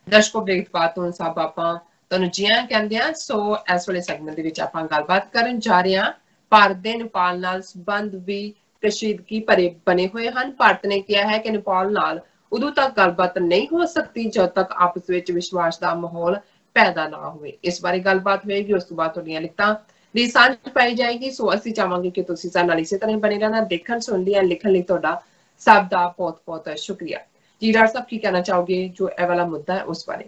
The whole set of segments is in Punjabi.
ਦਰਸ਼ਕੋ ਬ੍ਰੇਕਫਾਸਟ ਤੋਂ ਸਭ ਆਪਾਂ ਤੁਹਾਨੂੰ ਜੀ ਆਇਆਂ ਕਹਿੰਦੇ ਆ। ਸੋ ਇਸ ਵੇਲੇ ਸੈਗਮੈਂਟ ਦੇ ਵਿੱਚ ਆਪਾਂ ਗੱਲਬਾਤ ਕਰਨ ਜਾ ਰਹੇ ਹਾਂ। ਭਾਰਤ ਦੇ ਨੇਪਾਲ ਨਾਲ ਸੰਬੰਧ ਵੀ ਕਸ਼ੀਦਗੀ ਭਰੇ ਬਣੇ ਹੋਏ ਹਨ। ਭਾਰਤ ਨੇ ਕਿਹਾ ਹੈ ਕਿ ਨੇਪਾਲ ਨਾਲ ਉਦੋਂ ਤੱਕ ਗੱਲਬਾਤ ਨਹੀਂ ਹੋ ਸਕਦੀ ਜਦ ਤੱਕ ਆਪਸ ਵਿੱਚ ਵਿਸ਼ਵਾਸ ਦਾ ਮਾਹੌਲ ਪੈਦਾ ਨਾ ਹੋਵੇ। ਇਸ ਬਾਰੇ ਗੱਲਬਾਤ ਹੋਏਗੀ, ਉਸ ਤੋਂ ਬਾਅਦ ਤੁਹਾਡੀਆਂ ਲਿਖਤਾਂ ਦੀ ਸਾਂਝ ਪਾਈ ਜਾਏਗੀ। ਸੋ ਅਸੀਂ ਚਾਹਾਂਗੇ ਕਿ ਤੁਸੀਂ ਸਾਡੇ ਨਾਲ ਇਸੇ ਤਰ੍ਹਾਂ ਬਣੇ ਰਹਿਣਾ। ਦੇਖਣ ਸੁਣਨ ਜਾਂ ਲਿਖਣ ਲਈ ਤੁਹਾਡਾ ਸਭ ਦਾ ਬਹੁਤ ਬਹੁਤ ਸ਼ੁਕਰੀਆ ਜੀ। ਡਾਕਟਰ ਸਾਹਿਬ ਕੀ ਕਹਿਣਾ ਚਾਹੋਗੇ ਜੋ ਇਹ ਵਾਲਾ ਮੁੱਦਾ ਹੈ ਉਸ ਬਾਰੇ?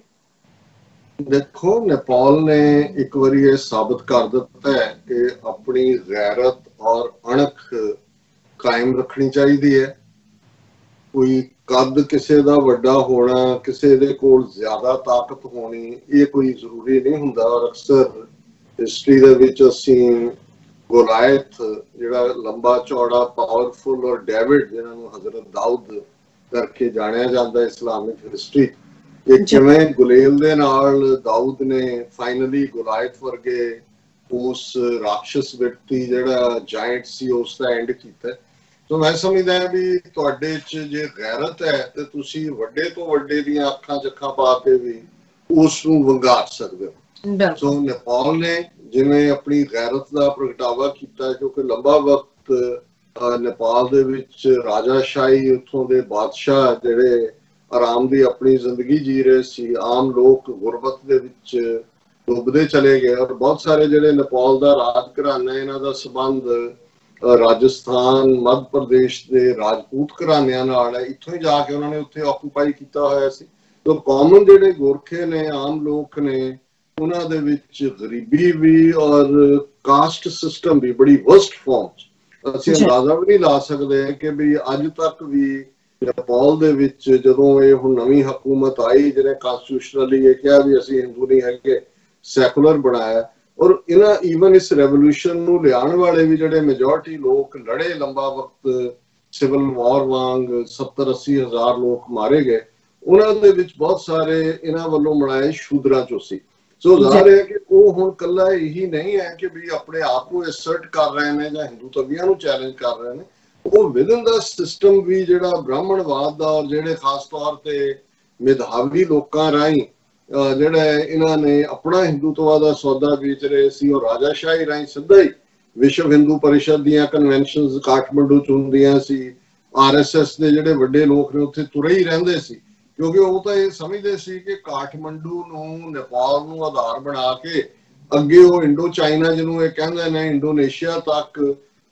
ਦੇਖੋ, ਨੇਪਾਲ ਨੇ ਇੱਕ ਵਾਰੀ ਇਹ ਸਾਬਤ ਕਰ ਦਿੱਤਾ ਹੈ ਕਿ ਆਪਣੀ ਗੈਰਤ ਔਰ ਅਣਖ ਕਾਇਮ ਰੱਖਣੀ ਚਾਹੀਦੀ ਹੈ। ਕੋਈ ਕੱਦ ਕਿਸੇ ਦਾ ਵੱਡਾ ਹੋਣਾ, ਕਿਸੇ ਦੇ ਕੋਲ ਜ਼ਿਆਦਾ ਤਾਕਤ ਹੋਣੀ, ਇਹ ਕੋਈ ਜ਼ਰੂਰੀ ਨਹੀਂ ਹੁੰਦਾ। ਔਰ ਅਕਸਰ ਹਿਸਟਰੀ ਦੇ ਵਿੱਚ ਅਸੀਂ ਗੋਲਾਇਥ ਜਿਹੜਾ ਲੰਬਾ ਚੌੜਾ ਪਾਵਰਫੁਲ ਔਰ ਡੇਵਿਡ ਜਿਹਨਾਂ ਨੂੰ ਹਜ਼ਰਤ ਦਾਊਦ ਕਰਕੇ ਜਾਣਿਆ ਜਾਂਦਾ ਇਸਲਾਮਿਕ ਹਿਸਟਰੀ, ਕਿ ਕਿਵੇਂ ਗੁਲੇਲ ਦੇ ਨਾਲ ਦਾਊਦ ਨੇ ਫਾਈਨਲੀ ਗੋਲਾਇਥ ਵਰਗੇ ਉਸ ਰਾਖਸ਼ਸ ਵਿਅਕਤੀ ਜਿਹੜਾ ਜਾਇੰਟ ਸੀ ਉਸ ਦਾ ਐਂਡ ਕੀਤਾ। ਸੋ ਮੈਂ ਸਮਝਦਾ ਵੀ ਤੁਹਾਡੇ 'ਚ ਜੇ ਗੈਰਤ ਹੈ ਤੇ ਤੁਸੀਂ ਵੱਡੇ ਤੋਂ ਵੱਡੇ ਦੀਆਂ ਅੱਖਾਂ 'ਚ ਅੱਖਾਂ ਪਾ ਕੇ ਵੀ ਉਸ ਨੂੰ ਵੰਗਾਰ ਸਕਦੇ ਹੋ। ਸੋ ਨੇਪਾਲ ਨੇ ਜਿਵੇਂ ਆਪਣੀ ਗੈਰਤ ਦਾ ਪ੍ਰਗਟਾਵਾ ਕੀਤਾ, ਕਿਉਂਕਿ ਲੰਬਾ ਵਕਤ ਨੇਪਾਲ ਦੇ ਵਿੱਚ ਰਾਜਾਸ਼ਾਹੀ, ਉੱਥੋਂ ਦੇ ਬਾਦਸ਼ਾਹ ਜਿਹੜੇ ਆਰਾਮ ਦੀ ਆਪਣੀ ਜ਼ਿੰਦਗੀ ਜੀ ਰਹੇ ਸੀ, ਆਮ ਲੋਕ ਗੁਰਬਤ ਦੇ ਵਿੱਚ ਡੁੱਬਦੇ ਚਲੇ ਗਏ। ਔਰ ਬਹੁਤ ਸਾਰੇ ਜਿਹੜੇ ਨੇਪਾਲ ਦਾ ਰਾਜ ਘਰਾਨਾ, ਇਹਨਾਂ ਦਾ ਸੰਬੰਧ ਰਾਜਸਥਾਨ, ਮੱਧ ਪ੍ਰਦੇਸ਼ ਦੇ ਰਾਜਪੂਤ ਘਰਾਨਿਆਂ ਨਾਲ ਹੈ। ਇੱਥੋਂ ਹੀ ਜਾ ਕੇ ਉਹਨਾਂ ਨੇ ਉੱਥੇ ਆਕੂਪਾਈ ਕੀਤਾ ਹੋਇਆ ਸੀ। ਤਾਂ ਕਾਮਨ ਜਿਹੜੇ ਗੋਰਖੇ ਨੇ, ਆਮ ਲੋਕ ਨੇ, ਉਹਨਾਂ ਦੇ ਵਿੱਚ ਗਰੀਬੀ ਵੀ ਔਰ ਕਾਸਟ ਸਿਸਟਮ ਵੀ ਬੜੀ ਵਰਸਟ ਫਾਰਮ 'ਚ। ਅਸੀਂ ਅੰਦਾਜ਼ਾ ਵੀ ਨਹੀਂ ਲਾ ਸਕਦੇ ਕਿ ਵੀ ਅੱਜ ਤੱਕ ਵੀ ਨੇਪਾਲ ਦੇ ਵਿੱਚ ਜਦੋਂ ਇਹ ਹੁਣ ਨਵੀਂ ਹਕੂਮਤ ਆਈ ਜਿਹਨੇ ਕਨਸਟੀਟਿਊਸ਼ਨਲੀ ਇਹ ਕਿਹਾ ਵੀ ਅਸੀਂ ਹਿੰਦੂ ਨਹੀਂ ਹੈਗੇ, ਸੈਕੂਲਰ ਬਣਾਇਆ, ਔਰ ਇਹਨਾਂ ਈਵਨ ਇਸ ਰੈਵੋਲੂਸ਼ਨ ਨੂੰ ਲਿਆਉਣ ਵਾਲੇ ਵੀ ਜਿਹੜੇ ਮੈਜੋਰਟੀ ਲੋਕ ਲੜੇ ਲੰਬਾ ਵਕਤ ਸਿਵਲ ਵਾਰ ਵਾਂਗ 70-80 ਹਜ਼ਾਰ ਲੋਕ ਮਾਰੇ ਗਏ, ਉਹਨਾਂ ਦੇ ਵਿੱਚ ਬਹੁਤ ਸਾਰੇ ਇਹਨਾਂ ਵੱਲੋਂ ਬਣਾਏ ਸ਼ੂਦਰਾਂ ਚੋਂ ਸੀ। ਸੋ ਜ਼ਾਹਿਰ ਹੈ ਕਿ ਉਹ ਹੁਣ ਕੱਲਾ ਇਹੀ ਨਹੀਂ ਹੈ ਕਿ ਵੀ ਆਪਣੇ ਆਪ ਨੂੰ ਐਸਰਟ ਕਰ ਰਹੇ ਨੇ ਜਾਂ ਹਿੰਦੂ ਤਵੀਆਂ ਨੂੰ ਚੈਲੰਜ ਕਰ ਰਹੇ ਨੇ। ਉਹ ਵਿਦਨ ਦਾ ਸਿਸਟਮ ਵੀ ਜਿਹੜਾ ਬ੍ਰਾਹਮਣਵਾਦ ਦਾ ਔਰ ਜਿਹੜੇ ਖਾਸ ਤੌਰ ਤੇ ਮੇਧਾਵੀ ਲੋਕਾਂ ਰਾਹੀਂ ਜਿਹੜਾ ਇਹਨਾਂ ਨੇ ਆਪਣਾ ਹਿੰਦੂਤਵਾ ਦਾ ਸੌਦਾ ਵੇਚ ਰਹੇ ਸੀ, ਔਰ ਰਾਜਾਸ਼ਾਹੀ ਰਾਹੀਂ ਸਿੱਧਾ ਹੀ ਵਿਸ਼ਵ ਹਿੰਦੂ ਪਰਿਸ਼ਦ ਦੀਆਂ ਕਨਵੈਨਸ਼ਨਸ ਕਾਠਮੰਡੂ ਚ ਹੁੰਦੀਆਂ ਸੀ। RSS ਦੇ ਜਿਹੜੇ ਵੱਡੇ ਲੋਕ ਨੇ ਉੱਥੇ ਤੁਰੇ ਹੀ ਰਹਿੰਦੇ ਸੀ, ਕਿਉਂਕਿ ਉਹ ਤਾਂ ਇਹ ਸਮਝਦੇ ਸੀ ਕਿ ਕਾਠਮੰਡੂ ਨੂੰ ਨੇਪਾਲ ਨੂੰ ਆਧਾਰ ਬਣਾ ਕੇ ਅੱਗੇ ਉਹ ਇੰਡੋ ਚਾਈਨਾ ਜਿਹਨੂੰ ਇਹ ਕਹਿੰਦੇ ਨੇ, ਇੰਡੋਨੇਸ਼ੀਆ ਤੱਕ,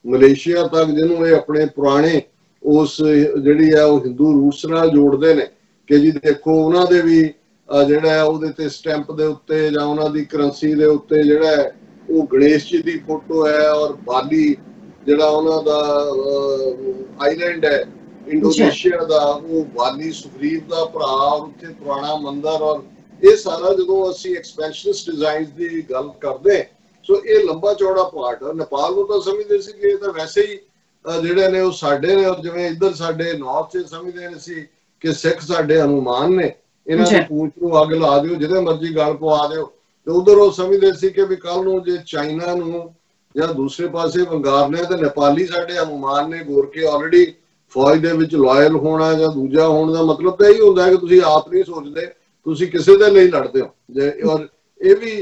ਮਲੇਸ਼ੀਆ ਤੱਕ, ਜਿਹਨੂੰ ਇਹ ਆਪਣੇ ਪੁਰਾਣੇ ਉਸ ਜਿਹੜੀ ਹੈ ਉਹ ਹਿੰਦੂ ਰੂਟਸ ਨਾਲ ਜੋੜਦੇ ਨੇ ਕਿ ਜੀ ਦੇਖੋ ਉਹਨਾਂ ਦੇ ਵੀ ਜਿਹੜਾ ਉਹਦੇ ਤੇ ਸਟੈਂਪ ਦੇ ਉੱਤੇ ਜਾਂ ਉਹਨਾਂ ਦੀ ਕਰੰਸੀ ਦੇ ਉੱਤੇ ਜਿਹੜਾ ਉਹ ਗਣੇਸ਼ ਜੀ ਦੀ ਫੋਟੋ ਹੈ, ਔਰ ਬਾਲੀ ਜਿਹੜਾ ਉਹਨਾਂ ਦਾ ਆਈਲੈਂਡ ਹੈ ਇੰਡੋਨੇਸ਼ੀਆ ਦਾ, ਉਹ ਬਾਲੀ ਸੁਗਰੀਵ ਦਾ ਭਰਾ, ਔਰ ਉੱਥੇ ਪੁਰਾਣਾ ਮੰਦਿਰ। ਔਰ ਇਹ ਸਾਰਾ ਜਦੋਂ ਅਸੀਂ ਐਕਸਪੈਂਸ਼ਨਿਸਟ ਡਿਜ਼ਾਈਨਸ ਦੀ ਗੱਲ ਕਰਦੇ, ਸੋ ਇਹ ਲੰਬਾ ਚੌੜਾ ਪਾਰਟ ਹੈ। ਨੇਪਾਲ ਨੂੰ ਤਾਂ ਸਮਝਦੇ ਸੀ ਕਿ ਇਹ ਤਾਂ ਵੈਸੇ ਹੀ ਜਿਹੜੇ ਨੇ ਉਹ ਸਾਡੇ ਨੇ, ਔਰ ਜਿਵੇਂ ਇੱਧਰ ਸਾਡੇ ਨਾਰਥ 'ਚ ਸਮਝਦੇ ਨੇ ਸੀ ਕਿ ਸਿੱਖ ਸਾਡੇ ਹਨੂਮਾਨ ਨੇ, ਇਹਨਾਂ ਦੀ ਪੂੰਛ ਨੂੰ ਅੱਗ ਲਾ ਦਿਓ, ਜਿਹਦੇ ਮਰਜ਼ੀ ਗੱਲ ਪਵਾ ਦਿਓ। ਤੇ ਉਧਰ ਉਹ ਸਮਝਦੇ ਸੀ ਕਿ ਵੀ ਕੱਲ ਨੂੰ ਜੇ ਚਾਈਨਾ ਨੂੰ ਜਾਂ ਦੂਸਰੇ ਪਾਸੇ ਵੰਗਾਰਨੇ ਤੇ ਨੇਪਾਲੀ ਸਾਡੇ ਹਨੂਮਾਨ ਨੇ। ਗੋਰਖੇ ਆਲਰੇਡੀ ਫੌਜ ਦੇ ਵਿੱਚ ਲਾਇਲ ਹੋਣਾ ਜਾਂ ਦੂਜਾ ਹੋਣ ਦਾ ਮਤਲਬ ਤਾਂ ਇਹੀ ਹੁੰਦਾ ਹੈ ਕਿ ਤੁਸੀਂ ਆਪ ਨਹੀਂ ਸੋਚਦੇ, ਤੁਸੀਂ ਕਿਸੇ ਦੇ ਲਈ ਲੜਦੇ ਹੋ। ਔਰ ਇਹ ਵੀ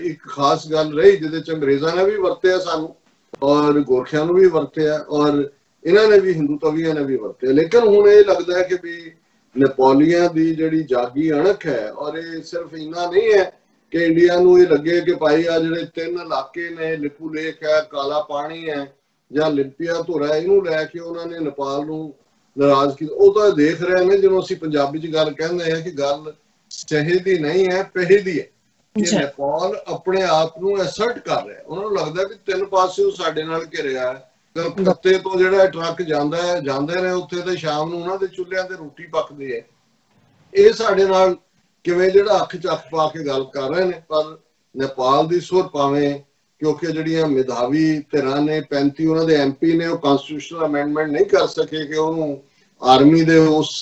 ਇੱਕ ਖਾਸ ਗੱਲ ਰਹੀ ਜਿਹਦੇ ਚ ਅੰਗਰੇਜ਼ਾਂ ਨੇ ਵੀ ਵਰਤਿਆ ਸਾਨੂੰ, ਔਰ ਗੋਰਖਿਆਂ ਨੂੰ ਵੀ ਵਰਤਿਆ, ਔਰ ਇਹਨਾਂ ਨੇ ਵੀ ਹਿੰਦੂ ਤਵੀਆਂ ਨੇ ਵੀ ਵਰਤਿਆ। ਲੇਕਿਨ ਹੁਣ ਇਹ ਲੱਗਦਾ ਹੈ ਕਿ ਵੀ ਨੇਪਾਲੀਆਂ ਦੀ ਜਿਹੜੀ ਜਾਗੀ ਅਣਖ ਹੈ, ਔਰ ਇਹ ਸਿਰਫ ਇੰਨਾ ਨਹੀਂ ਹੈ ਕਿ ਇੰਡੀਆ ਨੂੰ ਇਹ ਲੱਗੇ ਕਿ ਭਾਈ ਆ ਜਿਹੜੇ 3 ਇਲਾਕੇ ਨੇ, ਲਿਪੂ ਲੇਕ ਹੈ, ਕਾਲਾ ਪਾਣੀ ਹੈ ਜਾਂ ਲਿੰਪੀਆ ਧੁਰਾ, ਇਹਨੂੰ ਲੈ ਕੇ ਉਹਨਾਂ ਨੇ ਨੇਪਾਲ ਨੂੰ ਨਾਰਾਜ਼ ਕੀਤਾ। ਉਹ ਤਾਂ ਦੇਖ ਰਹੇ ਨੇ, ਜਿਹਨੂੰ ਅਸੀਂ ਪੰਜਾਬੀ ਚ ਗੱਲ ਕਹਿੰਦੇ ਹਾਂ ਕਿ ਗੱਲ ਸਹੇ ਦੀ ਨਹੀਂ ਹੈ, ਪਹੇ ਦੀ ਹੈ, ਕਿ ਨੇਪਾਲ ਆਪਣੇ ਆਪ ਨੂੰ ਐਸਰਟ ਕਰ ਰਿਹਾ। ਉਹਨਾਂ ਨੂੰ ਲੱਗਦਾ ਵੀ 3 ਪਾਸਿਓਂ ਸਾਡੇ ਨਾਲ ਘਿਰਿਆ ਹੈ। ਕਲਕੱਤੇ ਤੋਂ ਜਿਹੜਾ ਟਰੱਕ ਜਾਂਦਾ ਹੈ, ਜਾਂਦੇ ਨੇ ਉੱਥੇ ਤੇ ਸ਼ਾਮ ਨੂੰ ਉਹਨਾਂ ਦੇ ਚੁੱਲ੍ਹਿਆਂ ਤੇ ਰੋਟੀ ਪੱਕਦੀ ਹੈ। ਇਹ ਸਾਡੇ ਨਾਲ ਕਿਵੇਂ ਜਿਹੜਾ ਅੱਖ ਚ ਅੱਖ ਪਾ ਕੇ ਗੱਲ ਕਰ ਰਹੇ ਨੇ। ਪਰ ਨੇਪਾਲ ਦੀ ਸੁਰ ਭਾਵੇਂ, ਕਿਉਂਕਿ ਜਿਹੜੀਆਂ ਮੇਧਾਵੀ ਧਿਰਾਂ ਨੇ 35 ਉਹਨਾਂ ਦੇ MP ਨੇ, ਉਹ ਕਨਸਟੀਟਿਊਸ਼ਨਲ ਅਮੈਂਡਮੈਂਟ ਨਹੀਂ ਕਰ ਸਕੇ ਕਿ ਉਹਨੂੰ ਆਰਮੀ ਦੇ ਉਸ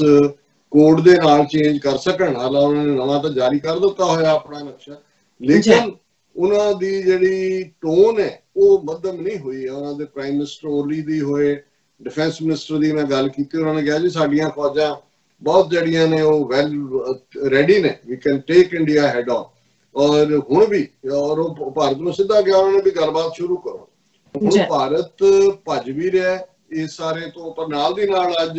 ਕੋਡ ਦੇ ਨਾਲ ਚੇਂਜ ਕਰ ਸਕਣ। ਹਾਲਾਂਕਿ ਉਹਨਾਂ ਨੇ ਨਵਾਂ ਤਾਂ ਜਾਰੀ ਕਰ ਦਿੱਤਾ ਹੋਇਆ ਆਪਣਾ ਨਕਸ਼ਾ, ਲੇਕਿਨ ਉਹਨਾਂ ਦੀ ਜਿਹੜੀ ਟੋਨ ਹੈ ਉਹ ਮੱਧਮ ਨਹੀਂ ਹੋਈ ਹੈ। ਉਹਨਾਂ ਦੇ ਪ੍ਰਾਈਮ ਮਿਨਿਸਟਰ ਓਲੀ ਦੀ ਹੋਏ, ਡਿਫੈਂਸ ਮਿਨਿਸਟਰ ਦੀ ਮੈਂ ਗੱਲ ਕੀਤੀ, ਉਹਨਾਂ ਨੇ ਕਿਹਾ ਜੀ ਸਾਡੀਆਂ ਫੌਜਾਂ ਬਹੁਤ ਜਿਹੜੀਆਂ ਨੇ ਉਹ ਵੈਲ ਰੈਡੀ ਨੇ, we can take India head on. ਔਰ ਹੁਣ ਵੀ ਔਰ ਉਹ ਭਾਰਤ ਨੂੰ ਸਿੱਧਾ ਕਿਹਾ ਉਹਨਾਂ ਨੇ ਵੀ ਗੱਲਬਾਤ ਸ਼ੁਰੂ ਕਰੋ। ਹੁਣ ਭਾਰਤ ਭੱਜ ਵੀ ਰਿਹਾ ਇਸ ਸਾਰੇ ਤੋਂ, ਪਰ ਨਾਲ ਦੀ ਨਾਲ ਅੱਜ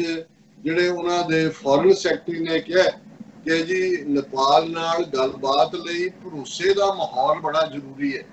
ਜਿਹੜੇ ਉਹਨਾਂ ਦੇ ਫੋਰਨ ਸੈਕਟਰੀ ਨੇ ਕਿਹਾ ਕਿ ਜੀ ਨੇਪਾਲ ਨਾਲ ਗੱਲਬਾਤ ਲਈ ਭਰੋਸੇ ਦਾ ਮਾਹੌਲ ਬੜਾ ਜ਼ਰੂਰੀ ਹੈ।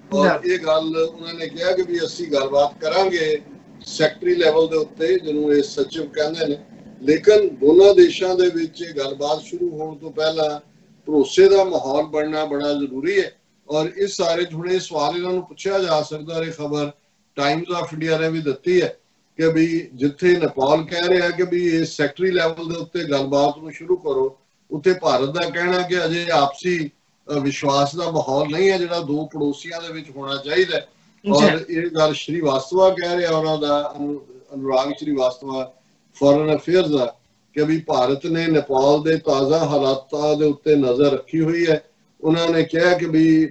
ਔਰ ਇਹ ਗੱਲ ਉਹਨਾਂ ਨੇ ਕਿਹਾ ਕਿ ਵੀ ਅਸੀਂ ਗੱਲਬਾਤ ਕਰਾਂਗੇ ਸੈਕਟਰੀ ਲੈਵਲ ਦੇ ਉੱਤੇ, ਜਿਹਨੂੰ ਇਹ ਸਚਿਵ ਕਹਿੰਦੇ ਨੇ। ਲੇਕਿਨ ਦੋਨਾਂ ਦੇਸ਼ਾਂ ਦੇ ਵਿੱਚ ਗੱਲਬਾਤ ਸ਼ੁਰੂ ਹੋਣ ਤੋਂ ਪਹਿਲਾਂ ਭਰੋਸੇ ਦਾ ਮਾਹੌਲ ਬਣਨਾ ਬੜਾ ਜ਼ਰੂਰੀ ਹੈ। ਔਰ ਇਸ ਸਾਰੇ ਹੁਣ ਇਹ ਸਵਾਲ ਇਹਨਾਂ ਨੂੰ ਪੁੱਛਿਆ ਜਾ ਸਕਦਾ ਹੈ, ਖਬਰ ਟਾਈਮਜ਼ ਆਫ ਇੰਡੀਆ ਨੇ ਵੀ ਦਿੱਤੀ ਹੈ ਕਿ ਵੀ ਜਿੱਥੇ ਨੇਪਾਲ ਕਹਿ ਰਿਹਾ ਕਿ ਵੀ ਇਹ ਸੈਕਟਰੀ ਲੈਵਲ ਦੇ ਉੱਤੇ ਗੱਲਬਾਤ ਨੂੰ ਸ਼ੁਰੂ ਕਰੋ, ਉੱਥੇ ਭਾਰਤ ਦਾ ਕਹਿਣਾ ਕਿ ਅਜੇ ਆਪਸੀ ਵਿਸ਼ਵਾਸ ਦਾ ਮਾਹੌਲ ਨਹੀਂ ਹੈ ਜਿਹੜਾ ਦੋ ਪੜੋਸੀਆਂ ਦੇ ਵਿੱਚ ਹੋਣਾ ਚਾਹੀਦਾ। ਔਰ ਇਹ ਗੱਲ ਸ਼੍ਰੀਵਾਸਤਵਾ ਕਹਿ ਰਿਹਾ, ਉਹਨਾਂ ਦਾ ਅਨੁਰਾਗ ਸ਼੍ਰੀਵਾਸਤਵਾ ਫੋਰਨ ਅਫੇਅਰਸ ਦਾ, ਕਿ ਵੀ ਭਾਰਤ ਨੇ ਨੇਪਾਲ ਦੇ ਤਾਜ਼ਾ ਹਾਲਾਤਾਂ ਦੇ ਉੱਤੇ ਨਜ਼ਰ ਰੱਖੀ ਹੋਈ ਹੈ। ਉਹਨਾਂ ਨੇ ਕਿਹਾ ਕਿ ਵੀ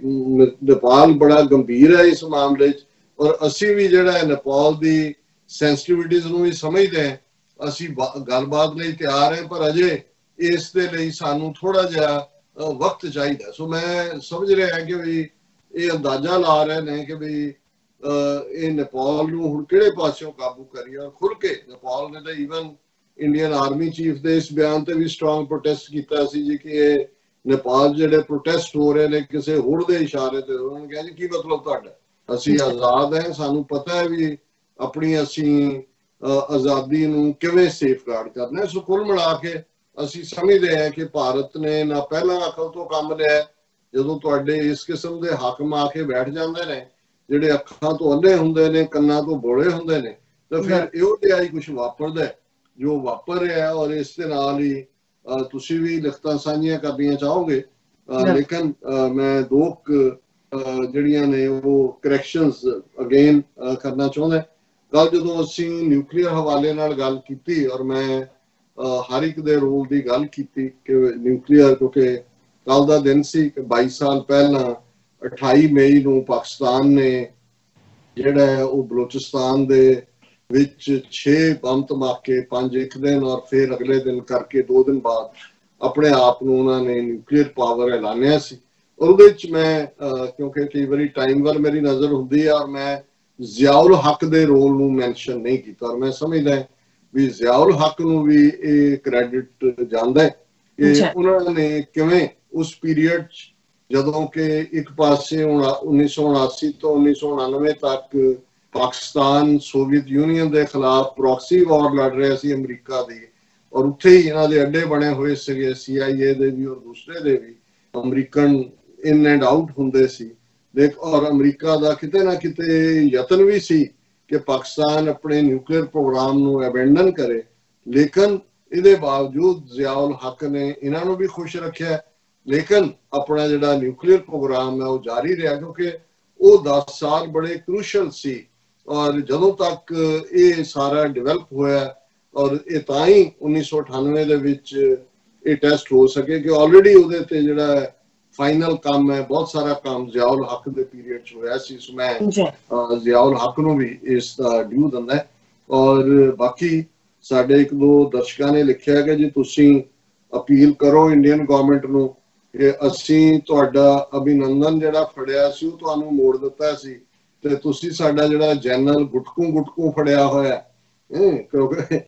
ਨੇਪਾਲ ਬੜਾ ਗੰਭੀਰ ਹੈ ਇਸ ਮਾਮਲੇ 'ਚ, ਔਰ ਅਸੀਂ ਵੀ ਜਿਹੜਾ ਨੇਪਾਲ ਦੀ ਸੈਂਸਿਟੀਵਿਟੀਜ਼ ਨੂੰ ਵੀ ਸਮਝਦੇ ਹਾਂ, ਅਸੀਂ ਗੱਲਬਾਤ ਲਈ ਤਿਆਰ ਹੈ, ਪਰ ਅਜੇ ਇਸ ਦੇ ਲਈ ਸਾਨੂੰ ਥੋੜਾ ਜਿਹਾ ਵਕਤ ਚਾਹੀਦਾ। ਸੋ ਮੈਂ ਸਮਝ ਰਿਹਾ ਕਿ ਵੀ ਇਹ ਅੰਦਾਜ਼ਾ ਲਾ ਰਹੇ ਨੇ ਕਿ ਵੀ ਇਹ ਨੇਪਾਲ ਨੂੰ ਹੁਣ ਕਿਹੜੇ ਪਾਸਿਓਂ ਕਾਬੂ ਕਰੀਏ। ਔਰ ਖੁੱਲ ਕੇ ਨੇਪਾਲ ਨੇ ਤਾਂ ਈਵਨ ਇੰਡੀਅਨ ਆਰਮੀ ਚੀਫ ਦੇ ਇਸ ਬਿਆਨ ਤੇ ਵੀ ਸਟਰੋਂਗ ਪ੍ਰੋਟੈਸਟ ਕੀਤਾ ਸੀ ਜੀ ਕਿ ਇਹ ਨੇਪਾਲ ਜਿਹੜੇ ਪ੍ਰੋਟੈਸਟ ਹੋ ਰਹੇ ਨੇ ਕਿਸੇ ਹੋਰ ਦੇ ਇਸ਼ਾਰੇ ਤੇ। ਉਹਨਾਂ ਨੇ ਕਿਹਾ ਜੀ ਕੀ ਮਤਲਬ ਤੁਹਾਡਾ, ਅਸੀਂ ਆਜ਼ਾਦ ਹੈ, ਸਾਨੂੰ ਪਤਾ ਹੈ ਵੀ ਆਪਣੀ ਅਸੀਂ ਆਜ਼ਾਦੀ ਨੂੰ ਕਿਵੇਂ ਸੇਫਗਾਰਡ ਕਰਨਾ। ਸੋ ਕੁੱਲ ਮਿਲਾ ਕੇ ਅਸੀਂ ਸਮਝਦੇ ਹਾਂ ਕਿ ਭਾਰਤ ਨੇ ਨਾ ਪਹਿਲਾਂ ਅਕਲ ਤੋਂ ਕੰਮ ਲਿਆ, ਜਦੋਂ ਤੁਹਾਡੇ ਇਸ ਕਿਸਮ ਦੇ ਹਾਕਮ ਆ ਕੇ ਬੈਠ ਜਾਂਦੇ ਨੇ ਜਿਹੜੇ ਅੱਖਾਂ ਤੋਂ ਅੰਨੇ ਹੁੰਦੇ ਨੇ, ਕੰਨਾਂ ਤੋਂ ਬੋਲੇ ਹੁੰਦੇ ਨੇ, ਤਾਂ ਫਿਰ ਇਹੋ ਜਿਹਾ ਹੀ ਕੁਝ ਵਾਪਰਦਾ ਜੋ ਵਾਪਰ ਰਿਹਾ। ਔਰ ਇਸ ਦੇ ਨਾਲ ਹੀ ਤੁਸੀਂ ਵੀ ਲਿਖਤਾਂ ਸਾਂਝੀਆਂ ਕਰਨੀਆਂ ਚਾਹੋਗੇ, ਲੇਕਿਨ ਮੈਂ ਦੋ ਜਿਹੜੀਆਂ ਨੇ ਉਹ ਕਰੈਕਸ਼ਨਸ ਅਗੇਨ ਕਰਨਾ ਚਾਹੁੰਦਾ। ਕੱਲ ਜਦੋਂ ਅਸੀਂ ਨਿਊਕਲੀਅਰ ਹਵਾਲੇ ਨਾਲ ਗੱਲ ਕੀਤੀ ਔਰ ਮੈਂ ਹਰ ਇੱਕ ਦੇ ਰੋਲ ਦੀ ਗੱਲ ਕੀਤੀ ਕਿ ਨਿਊਕਲੀਅਰ, ਕਿਉਂਕਿ ਕੱਲ ਦਾ ਦਿਨ ਸੀ ਕਿ 22 ਸਾਲ ਪਹਿਲਾਂ 28 ਮਈ ਨੂੰ ਪਾਕਿਸਤਾਨ ਨੇ ਜਿਹੜਾ ਹੈ ਉਹ ਬਲੋਚਿਸਤਾਨ ਦੇ ਵਿੱਚ 6 ਬੰਬ ਧਮਾਕੇ, 5 ਇੱਕ ਦਿਨ ਔਰ ਫਿਰ ਅਗਲੇ ਦਿਨ ਕਰਕੇ 2 ਦਿਨ ਬਾਅਦ ਆਪਣੇ ਆਪ ਨੂੰ ਉਹਨਾਂ ਨੇ ਨਿਊਕਲੀਅਰ ਪਾਵਰ ਐਲਾਨਿਆ ਸੀ। ਔਰ ਉਹਦੇ ਵਿੱਚ ਮੈਂ ਕਿਉਂਕਿ ਕਈ ਵਾਰੀ ਟਾਈਮ ਵੱਲ ਮੇਰੀ ਨਜ਼ਰ ਹੁੰਦੀ ਹੈ, ਔਰ ਮੈਂ ਜ਼ਿਆਉਲ ਹੱਕ ਦੇ ਰੋਲ ਨੂੰ ਮੈਂਸ਼ਨ ਨਹੀਂ ਕੀਤਾ। ਔਰ ਮੈਂ ਸਮਝਦਾ ਵੀ ਜ਼ਿਆਉਲ ਹੱਕ ਨੂੰ ਵੀ ਇਹ ਕ੍ਰੈਡਿਟ ਜਾਂਦਾ ਹੈ ਕਿ ਉਹਨਾਂ ਨੇ ਕਿਵੇਂ ਉਸ ਪੀਰੀਅਡ 'ਚ, ਜਦੋਂ ਕਿ ਇੱਕ ਪਾਸੇ 1979 ਤੋਂ 1999 ਤੱਕ ਪਾਕਿਸਤਾਨ ਸੋਵੀਅਤ ਯੂਨੀਅਨ ਦੇ ਖਿਲਾਫ ਪ੍ਰੋਕਸੀ ਵਾਰ ਲੜ ਰਿਹਾ ਸੀ ਅਮਰੀਕਾ ਦੀ, ਔਰ ਉੱਥੇ ਹੀ ਇਹਨਾਂ ਦੇ ਅੱਡੇ ਬਣੇ ਹੋਏ ਸੀਗੇ CIA ਦੇ ਵੀ ਔਰ ਦੂਸਰੇ ਦੇ ਵੀ, ਅਮਰੀਕਨ ਇਨ ਐਂਡ ਆਊਟ ਹੁੰਦੇ ਸੀ ਦੇਖ। ਔਰ ਅਮਰੀਕਾ ਦਾ ਕਿਤੇ ਨਾ ਕਿਤੇ ਯਤਨ ਵੀ ਸੀ ਕਿ ਪਾਕਿਸਤਾਨ ਆਪਣੇ ਨਿਊਕਲੀਅਰ ਪ੍ਰੋਗਰਾਮ ਨੂੰ ਅਬੈਂਡਨ ਕਰੇ, ਲੇਕਿਨ ਇਹਦੇ ਬਾਵਜੂਦ ਜ਼ਿਆਉਲ ਹੱਕ ਨੇ ਇਹਨਾਂ ਨੂੰ ਵੀ ਖੁਸ਼ ਰੱਖਿਆ, ਲੇਕਿਨ ਆਪਣਾ ਜਿਹੜਾ ਨਿਊਕਲੀਅਰ ਪ੍ਰੋਗਰਾਮ ਹੈ ਉਹ ਜਾਰੀ ਰਿਹਾ, ਕਿਉਂਕਿ ਉਹ 10 ਸਾਲ ਬੜੇ ਕ੍ਰੂਸ਼ਲ ਸੀ। ਔਰ ਜਦੋਂ ਤੱਕ ਇਹ ਸਾਰਾ ਡਿਵੈਲਪ ਹੋਇਆ, ਔਰ ਇਹ ਤਾਂ ਹੀ 1998 ਦੇ ਵਿੱਚ ਇਹ ਟੈਸਟ ਹੋ ਸਕੇ ਕਿ ਆਲਰੇਡੀ ਉਹਦੇ ਤੇ ਜਿਹੜਾ ਫਾਈਨਲ ਕੰਮ ਹੈ, ਬਹੁਤ ਸਾਰਾ ਕੰਮ ਜ਼ਿਆਉਲ ਹੱਕ ਦੇ ਪੀਰੀਅਡ 'ਚ ਹੋਇਆ ਸੀ। ਸੋ ਮੈਂ ਜ਼ਿਆਉਲ ਹੱਕ ਨੂੰ ਵੀ ਇਸ ਦਾ ਡਿਊ ਦਿੰਦਾ। ਔਰ ਬਾਕੀ ਸਾਡੇ ਇੱਕ ਦੋ ਦਰਸ਼ਕਾਂ ਨੇ ਲਿਖਿਆ ਕਿ ਜੀ ਤੁਸੀਂ ਅਪੀਲ ਕਰੋ ਇੰਡੀਅਨ ਗਵਰਨਮੈਂਟ ਨੂੰ ਕਿ ਅਸੀਂ ਤੁਹਾਡਾ ਅਭਿਨੰਦਨ ਜਿਹੜਾ ਫੜਿਆ ਸੀ ਉਹ ਤੁਹਾਨੂੰ ਮੋੜ ਦਿੱਤਾ ਸੀ, ਤੇ ਤੁਸੀਂ ਸਾਡਾ ਜਿਹੜਾ ਜਨਰਲ ਗੁਟਕੂ ਫੜਿਆ ਹੋਇਆ, ਕਿਉਂਕਿ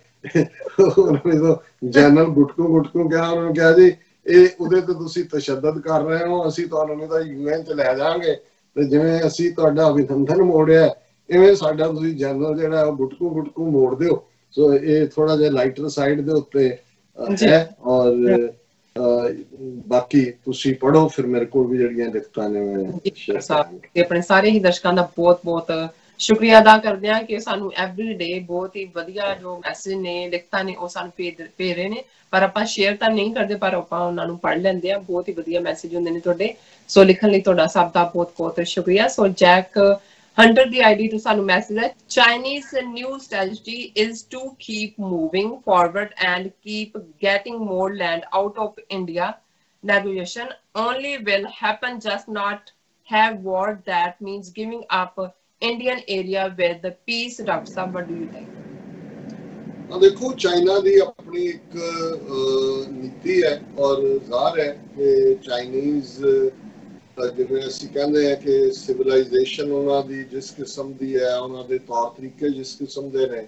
ਜਨਰਲ ਗੁਟਕੂ ਕਿਹਾ, ਉਹਨਾਂ ਨੇ ਕਿਹਾ ਜੀ ਇਹ ਉਹਦੇ ਤੇ ਤੁਸੀਂ ਤਸ਼ੱਦਦ ਕਰ ਰਹੇ ਹੋ, ਅਸੀਂ ਤੁਹਾਨੂੰ ਨਹੀਂ ਤਾਂ UN 'ਚ ਲੈ ਜਾਵਾਂਗੇ, ਤੇ ਜਿਵੇਂ ਅਸੀਂ ਤੁਹਾਡਾ ਅਭਿਨੰਦਨ ਮੋੜਿਆ ਇਵੇਂ ਸਾਡਾ ਤੁਸੀਂ ਜਨਰਲ ਜਿਹੜਾ ਉਹ ਗੁਟਕੂ ਮੋੜ ਦਿਓ। ਸੋ ਇਹ ਥੋੜਾ ਜਿਹਾ ਲਾਈਟਰ ਸਾਈਡ ਦੇ ਉੱਤੇ ਹੈ। ਔਰ ਬਾਕੀ ਤੁਸੀਂ ਪੜੋ, ਫਿਰ ਮੇਰੇ ਕੋਲ ਵੀ ਜਿਹੜੀਆਂ ਲਿਖਤਾਂ ਨੇ ਆਪਣੇ ਸਾਰੇ ਹੀ ਦਰਸ਼ਕਾਂ ਦਾ ਬਹੁਤ ਬਹੁਤ ਸ਼ੁਕਰੀਆ ਅਦਾ ਕਰਦੇ ਹਾਂ ਕਿ ਸਾਨੂੰ ਐਵਰੀ ਡੇ ਬਹੁਤ ਹੀ ਵਧੀਆ ਜੋ ਮੈਸੇਜ ਨੇ, ਲਿਖਤਾਂ ਨੇ ਉਹ ਸਾਨੂੰ ਭੇਜ ਰਹੇ ਨੇ, ਪਰ ਆਪਾਂ ਸ਼ੇਅਰ ਤਾਂ ਨਹੀਂ ਕਰਦੇ, ਪਰ ਆਪਾਂ ਉਹਨਾਂ ਨੂੰ ਪੜ੍ਹ ਲੈਂਦੇ ਆ। ਬਹੁਤ ਹੀ ਵਧੀਆ ਮੈਸੇਜ ਹੁੰਦੇ ਨੇ ਤੁਹਾਡੇ, ਸੋ ਲਿਖਣ ਲਈ ਤੁਹਾਡਾ ਸਭ ਦਾ ਬਹੁਤ ਬਹੁਤ ਸ਼ੁਕਰੀਆ। So Jack Hunter the ID to ਸਾਨੂੰ ਮੈਸੇਜ ਹੈ, Chinese new strategy is to keep moving forward and keep getting more land out of India. Negotiation only will happen, just not have war. That means giving up Indian area with the peace. Dr. Saab, what do you think? देखो चाइना की अपनी एक नीति है और ज़ाहिर है कि चाइनीज़ जिवें असीं कहंदे हैं कि सिविलाइजेशन उन्हां दी जिस किस्म दी है, उन्हां दे तौर तरीके जिस किस्म दे ने,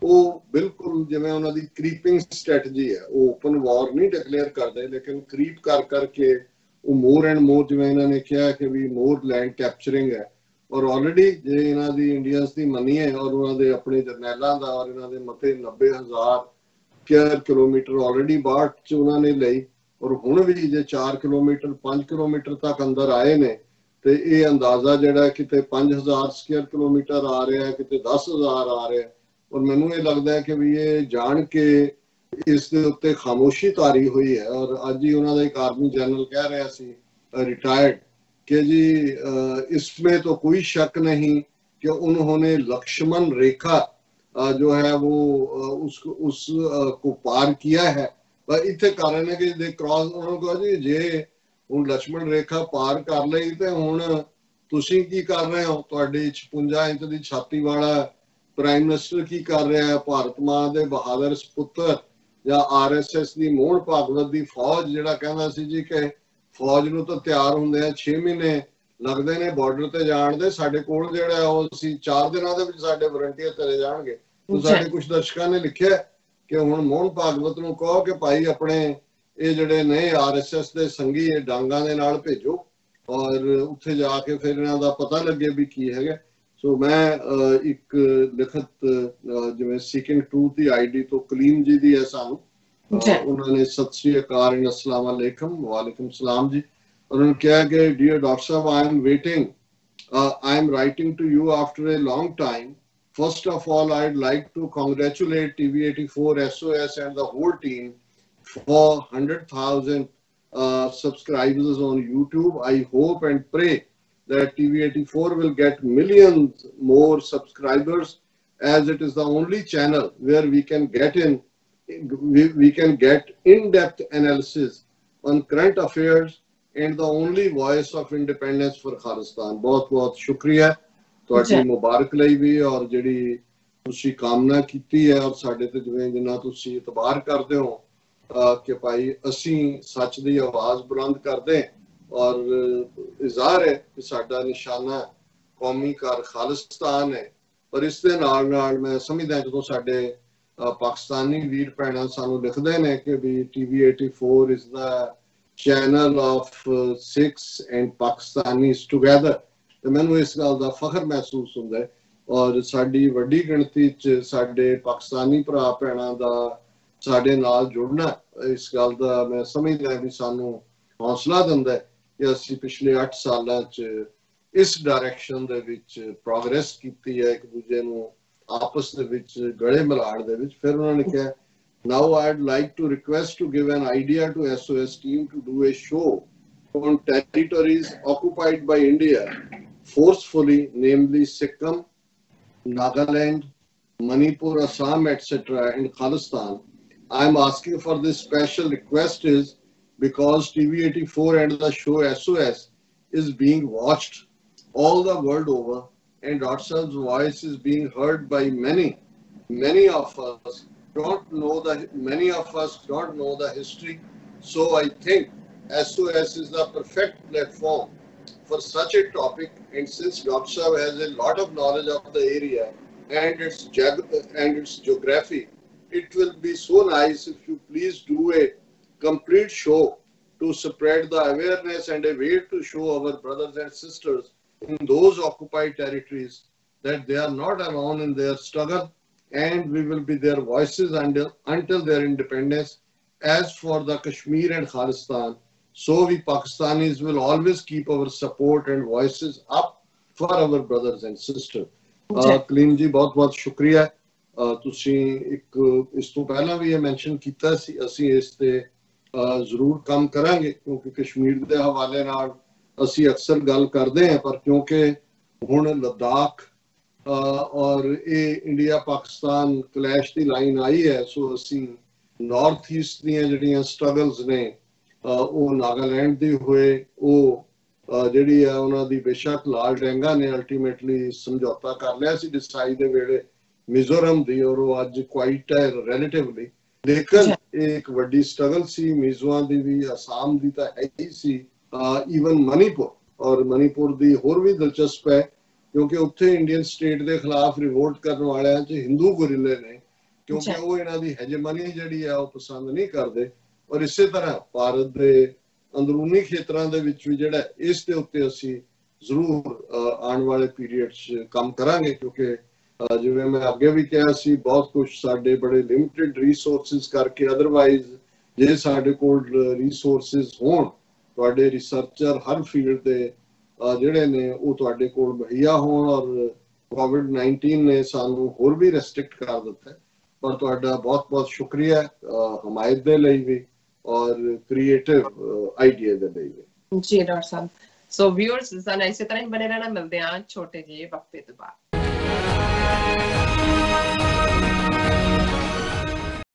वो बिल्कुल जिवें उन्हां दी क्रीपिंग स्ट्रैटजी है। वो ओपन वॉर नहीं डिक्लेयर करते, लेकिन क्रीप कर करके वो मोर एंड मोर, जिवें इन्हां ने कहा कि भी मोर लैंड कैप्चरिंग है। और ऑलरेडी जे इन्हां दी इंडियंस दी मनीए और उन्हां दे अपने जरनैलां दा और इन्हां दे मते 90,000 स्क्वायर किलोमीटर ऑलरेडी बाढ़ च उन्हां ने लई, और हुण भी जे 4 किलोमीटर 5 किलोमीटर तक अंदर आए ने, ते ये अंदाजा जिहड़ा किते 5,000 स्क्वायर किलोमीटर आ रहा है, किते 10,000 आ रहा है। और मैनू ये लगता है कि भी ये जान के इस दे उत्ते खामोशी तारी हुई है। और अज ही उन्होंने एक आर्मी जनरल कह रहा सी रिटायर्ड कि जी इसमें तो कोई शक नहीं कि उन्होंने लक्ष्मण रेखा जो है वो उस को पार किया है। पर इतने कारण है कि दे क्रॉस, उन्होंने कहा जी जे हुण लक्ष्मण रेखा पार कर लई ते हुण तुसीं की कर रहे हो, तुहाडी 56 इंच दी छाती वाला प्राइम मिनिस्टर की कर रहा है, भारत मां दे बहादुर सपुत्र या RSS की मोहन भागवत की फौज जिहड़ा कहंदा सी जी कि फौज नूं तो तैयार हुंदे 6 महीने लगदे ने बॉर्डर ते जाण दे, साडे कोल जिहड़ा ओ असीं 4 दिनां दे विच साडे वॉलंटियर चले जाणगे। तो साडे कुछ दर्शकां ने लिखिआ कि हुण मोहन भागवत नूं कहो कि भाई अपने ये जिहड़े ने RSS दे संगी डांगां दे नाल भेजो और उत्थे जाके फिर इन्हां दा पता लगे भी की हैगा। सो मैं एक लिखत जिवें सीकिंग ट्रूथ दी ID तो कलीम जी दी है सानू, उन्होंने सत श्री अकाल अस्सलाम वालेकुम, वालेकुम सलाम जी। उन्होंने कहा कि डियर डॉक्टर साहब, I am waiting, I am writing to you after a long time. First of all, I'd like to congratulate TV84 SOS and the whole team for 100,000 subscribers on YouTube. I hope and pray that TV84 will get millions more subscribers, as it is the only channel where we can get in-depth analysis on current affairs and the only voice of independence for Khalistan. बहुत बहुत शुक्रिया ਤੁਹਾਡੀ ਮੁਬਾਰਕ ਲਈ ਵੀ, ਔਰ ਜਿਹੜੀ ਤੁਸੀਂ ਕਾਮਨਾ ਕੀਤੀ ਹੈ ਔਰ ਸਾਡੇ ਤੇ ਜਿਵੇਂ ਜਿੰਨਾ ਤੁਸੀਂ ਇਤਬਾਰ ਕਰਦੇ ਹੋ ਕਿ ਭਾਈ ਅਸੀਂ ਸੱਚ ਦੀ ਆਵਾਜ਼ ਬੁਲੰਦ ਕਰਦੇ, ਔਰ ਜ਼ਾਹਰ ਹੈ ਕਿ ਸਾਡਾ ਨਿਸ਼ਾਨਾ ਕੌਮੀ ਘਰ ਖਾਲਿਸਤਾਨ ਹੈ। ਪਰ ਇਸ ਦੇ ਨਾਲ ਨਾਲ ਮੈਂ ਸਮਝਦਾ ਜਦੋਂ ਸਾਡੇ ਪਾਕਿਸਤਾਨੀ ਵੀਰ ਭੈਣਾਂ ਸਾਨੂੰ ਲਿਖਦੇ ਨੇ ਕਿ ਵੀ TV84 is the channel of Sikhs and Pakistanis together, ਤੇ ਮੈਨੂੰ ਇਸ ਗੱਲ ਦਾ ਫਖਰ ਮਹਿਸੂਸ ਹੁੰਦਾ ਹੈ। ਔਰ ਸਾਡੀ ਵੱਡੀ ਗਿਣਤੀ 'ਚ ਸਾਡੇ ਪਾਕਿਸਤਾਨੀ ਭਰਾ ਭੈਣਾਂ ਦਾ ਸਾਡੇ ਨਾਲ ਜੁੜਨਾ, ਇਸ ਗੱਲ ਦਾ ਮੈਂ ਸਮਝਦਾ ਵੀ ਸਾਨੂੰ ਹੌਸਲਾ ਦਿੰਦਾ ਹੈ ਕਿ ਅਸੀਂ ਪਿਛਲੇ 8 ਸਾਲਾਂ 'ਚ ਇਸ ਡਾਇਰੈਕਸ਼ਨ ਦੇ ਵਿੱਚ ਪ੍ਰੋਗਰੈਸ ਕੀਤੀ ਹੈ, ਇੱਕ ਦੂਜੇ ਨੂੰ ਆਪਸ ਦੇ ਵਿੱਚ ਗਲੇ ਮਿਲਾਉਣ ਦੇ ਵਿੱਚ। ਫਿਰ ਉਹਨਾਂ ਨੇ ਕਿਹਾ, now I'd like to request to give an idea to SOS team to do a show on territories occupied by India forcefully, namely Sikkim, Nagaland, Manipur, Assam, etc. and Khalistan. I'm asking for this special request is because TV84 and the show SOS is being watched all the world over, and Dotsal's voice is being heard by many. Many of us don't know the history. So I think SOS is the perfect platform for such a topic, and since Dr. Saab has a lot of knowledge of the area and its geography, it will be so nice if you please do a complete show to spread the awareness and a way to show our brothers and sisters in those occupied territories that they are not alone in their struggle, and we will be their voices until their independence. As for the Kashmir and Khalistan, so we Pakistanis will always keep our support and voices up for our brothers and sisters. Kaleem ji, बहुत बहुत शुक्रिया। ਤੁਸੀਂ ਇੱਕ ਇਸ ਤੋਂ ਪਹਿਲਾਂ ਵੀ ਇਹ ਮੈਂਸ਼ਨ ਕੀਤਾ ਸੀ, ਅਸੀਂ ਇਸ ਤੇ ਜ਼ਰੂਰ ਕੰਮ ਕਰਾਂਗੇ ਕਿਉਂਕਿ ਕਸ਼ਮੀਰ ਦੇ ਹਵਾਲੇ ਨਾਲ ਅਸੀਂ ਅਕਸਰ ਗੱਲ ਕਰਦੇ ਹਾਂ, ਪਰ ਕਿਉਂਕਿ ਹੁਣ ਲੱਦਾਖ ਔਰ ਇਹ ਇੰਡੀਆ ਪਾਕਿਸਤਾਨ ਕਲੈਸ਼ ਦੀ ਲਾਈਨ ਆਈ ਹੈ, ਸੋ ਅਸੀਂ ਨਾਰਥ ਈਸਟ ਦੀਆਂ ਜਿਹੜੀਆਂ ਸਟਰਗਲਸ ਨੇ ਉਹ ਨਾਗਾਲੈਂਡ ਦੀ ਹੋਏ, ਉਹ ਜਿਹੜੀ ਆ ਉਹਨਾਂ ਦੀ ਬੇਸ਼ੱਕ ਲਾਲ ਡੈਂਗਾ ਨੇ ਅਲਟੀਮੇਟਲੀ ਸਮਝੌਤਾ ਕਰ ਲਿਆ ਸੀ ਡਿਸਾਈ ਦੇ ਵੇਲੇ, ਮਿਜ਼ੋਰਮ ਦੀ, ਔਰ ਉਹ ਅੱਜ ਕੁਆਇਟ ਹੈ ਰਿਲੇਟਿਵਲੀ। ਲੇਕਿਨ ਇਹ ਇੱਕ ਵੱਡੀ ਸਟਰਗਲ ਸੀ ਮਿਜ਼ੋਆਂ ਦੀ ਵੀ, ਅਸਾਮ ਦੀ ਤਾਂ ਹੈ ਹੀ ਸੀ, ਈਵਨ ਮਨੀਪੁਰ। ਔਰ ਮਨੀਪੁਰ ਦੀ ਹੋਰ ਵੀ ਦਿਲਚਸਪ ਹੈ ਕਿਉਂਕਿ ਉੱਥੇ ਇੰਡੀਅਨ ਸਟੇਟ ਦੇ ਖਿਲਾਫ ਰਿਵੋਲਟ ਕਰਨ ਵਾਲਿਆਂ 'ਚ ਹਿੰਦੂ ਗੁਰਿੱਲੇ ਨੇ, ਕਿਉਂਕਿ ਉਹ ਇਹਨਾਂ ਦੀ ਹੈਜੇਮਨੀ ਜਿਹੜੀ ਆ ਉਹ ਪਸੰਦ ਨਹੀਂ ਕਰਦੇ। ਔਰ ਇਸੇ ਤਰ੍ਹਾਂ ਭਾਰਤ ਦੇ ਅੰਦਰੂਨੀ ਖੇਤਰਾਂ ਦੇ ਵਿੱਚ ਵੀ ਜਿਹੜਾ ਇਸ ਦੇ ਉੱਤੇ ਅਸੀਂ ਜ਼ਰੂਰ ਆਉਣ ਵਾਲੇ ਪੀਰੀਅਡ 'ਚ ਕੰਮ ਕਰਾਂਗੇ, ਕਿਉਂਕਿ ਜਿਵੇਂ ਮੈਂ ਅੱਗੇ ਵੀ ਕਿਹਾ ਸੀ, ਬਹੁਤ ਕੁਝ ਸਾਡੇ ਬੜੇ ਲਿਮਿਟਿਡ ਰਿਸੋਰਸਿਸ ਕਰਕੇ, ਅਦਰਵਾਈਜ਼ ਜੇ ਸਾਡੇ ਕੋਲ ਰਿਸੋਰਸਿਸ ਹੋਣ, ਤੁਹਾਡੇ ਰਿਸਰਚਰ ਹਰ ਫੀਲਡ ਦੇ ਜਿਹੜੇ ਨੇ ਉਹ ਤੁਹਾਡੇ ਕੋਲ ਮੁਹੱਈਆ ਹੋਣ, ਔਰ ਕੋਵਿਡ-19 ਨੇ ਸਾਨੂੰ ਹੋਰ ਵੀ ਰੈਸਟ੍ਰਿਕਟ ਕਰ ਦਿੱਤਾ, ਪਰ ਤੁਹਾਡਾ ਬਹੁਤ ਬਹੁਤ ਸ਼ੁਕਰੀਆ ਹਮਾਇਤ ਦੇ ਲਈ ਵੀ ਔਰ ਕ੍ਰੀਏਟਿਵ ਆਈਡੀਆ ਦੇ ਲਈ ਵੀ। ਜੀ ਡਾਕਟਰ ਸਾਹਿਬ। ਸੋ ਵਿਊਅਰਸ ਸਾਨੂੰ ਇਸੇ ਤਰ੍ਹਾਂ ਹੀ ਬਣੇ ਰਹਿਣਾ, ਮਿਲਦੇ ਹਾਂ ਛੋਟੇ ਜਿਹੇ ਵਕਫੇ ਤੋਂ ਬਾਅਦ।